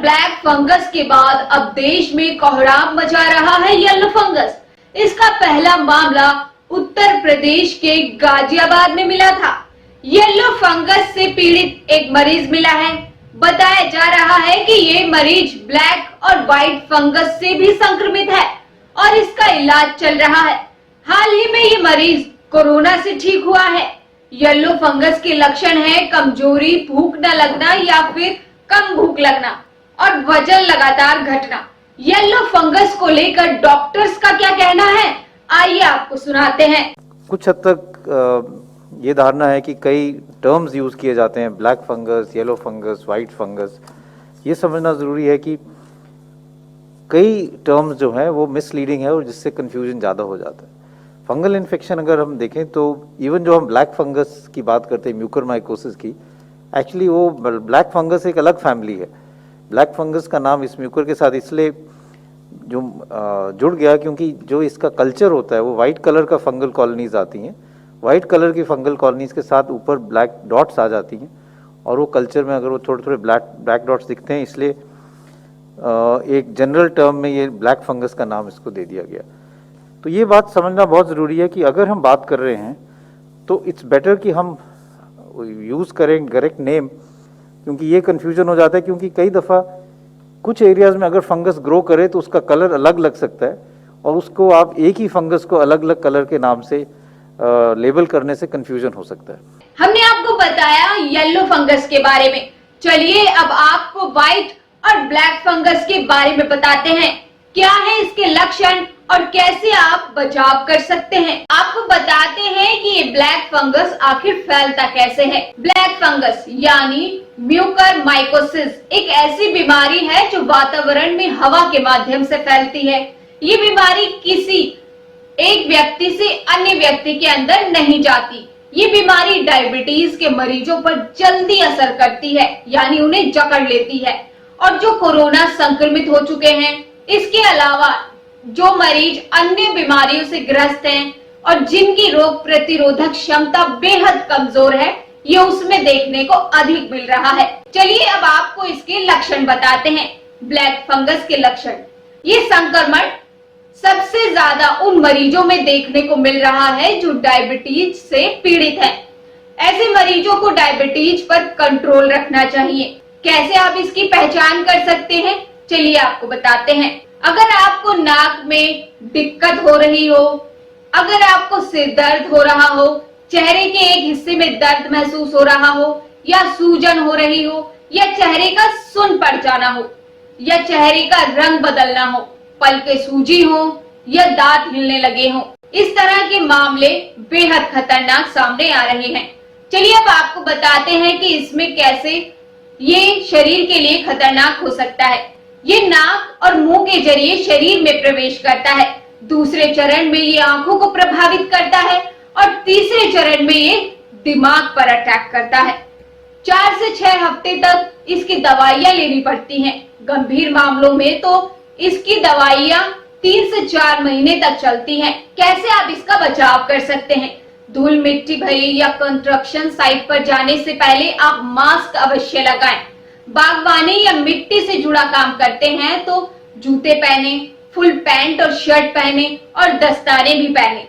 Black fungus के बाद अब देश में कोहराम मचा रहा है येलो फंगस। इसका पहला मामला उत्तर प्रदेश के गाजियाबाद में मिला था। येलो फंगस से पीड़ित एक मरीज मिला है। बताया जा रहा है कि ये मरीज ब्लैक और व्हाइट फंगस से भी संक्रमित है और इसका इलाज चल रहा है। हाल ही में ये मरीज कोरोना से ठीक हुआ है। येलो फंगस के लक्षण है कमजोरी, भूख न लगना या फिर कम भूख लगना और वजन लगातार घटना। येलो फंगस को लेकर डॉक्टर्स का क्या कहना है, आइए आपको सुनाते हैं। कुछ हद तक ये धारणा है कि कई टर्म्स यूज किए जाते हैं, black fungus, yellow fungus, white fungus. ये समझना जरूरी है कि कई टर्म्स जो हैं वो मिसलीडिंग है और जिससे कंफ्यूजन ज़्यादा हो जाता है। फंगल इन्फेक्शन अगर हम देखें तो इवन जो हम ब्लैक फंगस की बात करते हैं, म्यूकरमाइकोसिस की, एक्चुअली वो ब्लैक फंगस एक अलग फैमिली है। ब्लैक फंगस का नाम इस म्यूकर के साथ इसलिए जो जुड़ गया क्योंकि जो इसका कल्चर होता है वो वाइट कलर का फंगल कॉलोनीज आती हैं। वाइट कलर की फंगल कॉलोनीज के साथ ऊपर ब्लैक डॉट्स आ जाती हैं और वो कल्चर में अगर वो थोड़े थोड़े ब्लैक डॉट्स दिखते हैं, इसलिए एक जनरल टर्म में ये ब्लैक फंगस का नाम इसको दे दिया गया। तो ये बात समझना बहुत ज़रूरी है कि अगर हम बात कर रहे हैं तो इट्स बेटर कि हम यूज़ करें करेक्ट नेम, क्योंकि ये कन्फ्यूजन हो जाता है। क्योंकि कई दफ़ा कुछ एरियाज़ में अगर फंगस ग्रो करे तो उसका कलर अलग लग सकता है और उसको आप एक ही फंगस को अलग अलग कलर के नाम से लेबल करने से कन्फ्यूजन हो सकता है। हमने आपको बताया येलो फंगस के बारे में। चलिए अब आपको व्हाइट और ब्लैक फंगस के बारे में बताते हैं। क्या है इसके लक्षण और कैसे आप बचाव कर सकते हैं। आपको बताते हैं कि ये ब्लैक फंगस आखिर फैलता कैसे है। ब्लैक फंगस यानी म्यूकरमाइकोसिस एक ऐसी बीमारी है जो वातावरण में हवा के माध्यम से फैलती है। ये बीमारी किसी एक व्यक्ति से अन्य व्यक्ति के अंदर नहीं जाती। ये बीमारी डायबिटीज के मरीजों पर जल्दी असर करती है, यानी उन्हें जकड़ लेती है। और जो कोरोना संक्रमित हो चुके हैं, इसके अलावा जो मरीज अन्य बीमारियों से ग्रस्त हैं और जिनकी रोग प्रतिरोधक क्षमता बेहद कमजोर है, ये उसमें देखने को अधिक मिल रहा है। चलिए अब आपको इसके लक्षण बताते हैं। ब्लैक फंगस के लक्षण। ये संक्रमण सबसे ज्यादा उन मरीजों में देखने को मिल रहा है जो डायबिटीज से पीड़ित हैं। ऐसे मरीजों को डायबिटीज पर कंट्रोल रखना चाहिए। कैसे आप इसकी पहचान कर सकते हैं, चलिए आपको बताते हैं। अगर आपको नाक में दिक्कत हो रही हो, अगर आपको सिर दर्द हो रहा हो, चेहरे के एक हिस्से में दर्द महसूस हो रहा हो, या सूजन हो रही हो, या चेहरे का सुन्न पड़ जाना हो, या चेहरे का रंग बदलना हो, पलकें सूजी हो या दांत हिलने लगे हो, इस तरह के मामले बेहद खतरनाक सामने आ रहे हैं। चलिए अब आपको बताते हैं कि इसमें कैसे ये शरीर के लिए खतरनाक हो सकता है। ये नाक और मुंह के जरिए शरीर में प्रवेश करता है। दूसरे चरण में ये आंखों को प्रभावित करता है और तीसरे चरण में ये दिमाग पर अटैक करता है। 4 से 6 हफ्ते तक इसकी दवाइयां लेनी पड़ती हैं। गंभीर मामलों में तो इसकी दवाइयां 3 से 4 महीने तक चलती हैं। कैसे आप इसका बचाव कर सकते हैं? धूल मिट्टी भरी या कंस्ट्रक्शन साइट पर जाने से पहले आप मास्क अवश्य लगाएं। बागवानी या मिट्टी से जुड़ा काम करते हैं तो जूते पहने, फुल पैंट और शर्ट पहने और दस्ताने भी पहने।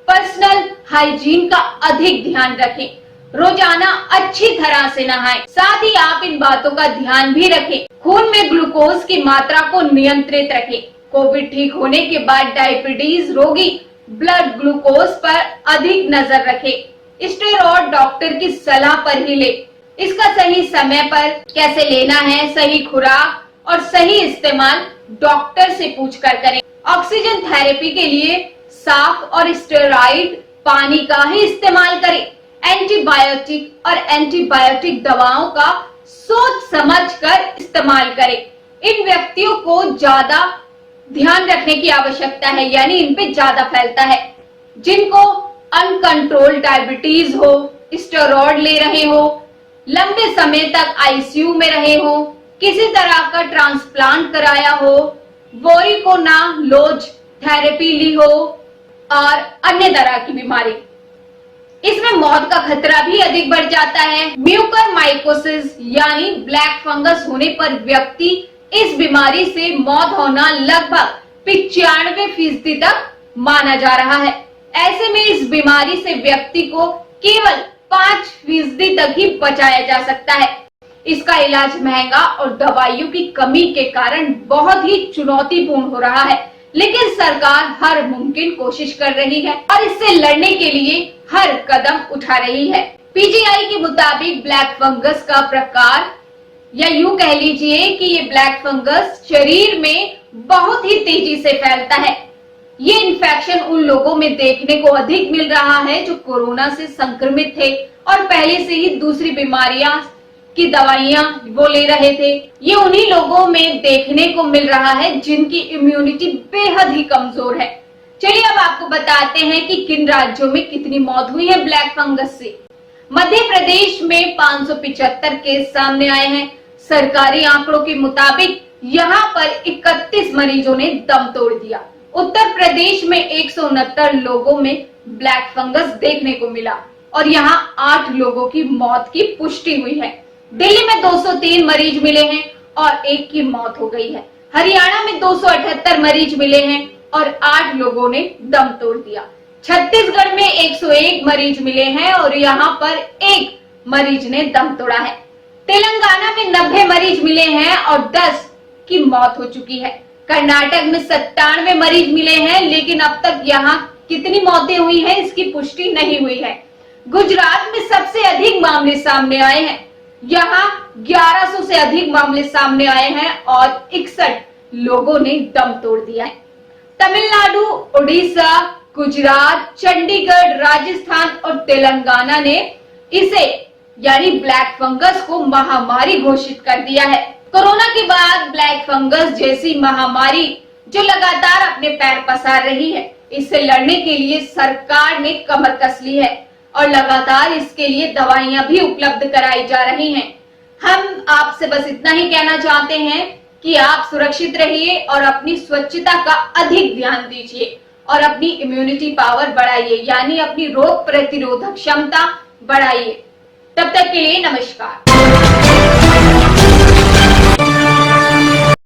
पर्सनल हाइजीन का अधिक ध्यान रखें। रोजाना अच्छी तरह से नहाएं। साथ ही आप इन बातों का ध्यान भी रखें। खून में ग्लूकोज की मात्रा को नियंत्रित रखें। कोविड ठीक होने के बाद डायबिटीज रोगी ब्लड ग्लूकोज पर अधिक नजर रखें। स्टेरॉइड डॉक्टर की सलाह पर ही ले। इसका सही समय पर कैसे लेना है, सही खुराक और सही इस्तेमाल डॉक्टर से पूछकर करें। ऑक्सीजन थेरेपी के लिए साफ और स्टेरॉइड पानी का ही इस्तेमाल करें। एंटीबायोटिक और एंटीबायोटिक दवाओं का सोच समझकर इस्तेमाल करें। इन व्यक्तियों को ज्यादा ध्यान रखने की आवश्यकता है, यानी इन पे ज्यादा फैलता है। जिनको अनकंट्रोल्ड डायबिटीज हो, स्टेरॉइड ले रहे हो, लंबे समय तक आईसीयू में रहे हो, किसी तरह का ट्रांसप्लांट कराया हो, वोरिकोनालोज थेरेपी ली हो और अन्य तरह की बीमारी, इसमें मौत का खतरा भी अधिक बढ़ जाता है। म्यूकरमाइकोसिस यानी ब्लैक फंगस होने पर व्यक्ति इस बीमारी से मौत होना लगभग 95% तक माना जा रहा है। ऐसे में इस बीमारी से व्यक्ति को केवल 5% तक ही बचाया जा सकता है। इसका इलाज महंगा और दवाइयों की कमी के कारण बहुत ही चुनौतीपूर्ण हो रहा है, लेकिन सरकार हर मुमकिन कोशिश कर रही है और इससे लड़ने के लिए हर कदम उठा रही है। पीजीआई के मुताबिक ब्लैक फंगस का प्रकार, या यूं कह लीजिए कि ये ब्लैक फंगस शरीर में बहुत ही तेजी से फैलता है। ये इन्फेक्शन उन लोगों में देखने को अधिक मिल रहा है जो कोरोना से संक्रमित थे और पहले से ही दूसरी बीमारियां की दवाइयां वो ले रहे थे। ये उन्हीं लोगों में देखने को मिल रहा है जिनकी इम्यूनिटी बेहद ही कमजोर है। चलिए अब आपको बताते हैं कि किन राज्यों में कितनी मौत हुई है ब्लैक फंगस से। मध्य प्रदेश में 575 केस सामने आए हैं। सरकारी आंकड़ों के मुताबिक यहाँ पर 31 मरीजों ने दम तोड़ दिया। उत्तर प्रदेश में 169 लोगों में ब्लैक फंगस देखने को मिला और यहाँ 8 लोगों की मौत की पुष्टि हुई है। दिल्ली में 203 मरीज मिले हैं और 1 की मौत हो गई है। हरियाणा में 278 मरीज मिले हैं और 8 लोगों ने दम तोड़ दिया। छत्तीसगढ़ में 101 मरीज मिले हैं और यहाँ पर 1 मरीज ने दम तोड़ा है। तेलंगाना में 90 मरीज मिले हैं और 10 की मौत हो चुकी है। कर्नाटक में 97 मरीज मिले हैं, लेकिन अब तक यहाँ कितनी मौतें हुई हैं इसकी पुष्टि नहीं हुई है। गुजरात में सबसे अधिक मामले सामने आए हैं। यहाँ 1100 से अधिक मामले सामने आए हैं और 61 लोगों ने दम तोड़ दिया है। तमिलनाडु, उड़ीसा, गुजरात, चंडीगढ़, राजस्थान और तेलंगाना ने इसे यानी ब्लैक फंगस को महामारी घोषित कर दिया है। कोरोना के बाद ब्लैक फंगस जैसी महामारी जो लगातार अपने पैर पसार रही है, इससे लड़ने के लिए सरकार ने कमर कस ली है और लगातार इसके लिए दवाइयां भी उपलब्ध कराई जा रही हैं। हम आपसे बस इतना ही कहना चाहते हैं कि आप सुरक्षित रहिए और अपनी स्वच्छता का अधिक ध्यान दीजिए और अपनी इम्यूनिटी पावर बढ़ाइए, यानी अपनी रोग प्रतिरोधक क्षमता बढ़ाइए। तब तक के लिए नमस्कार।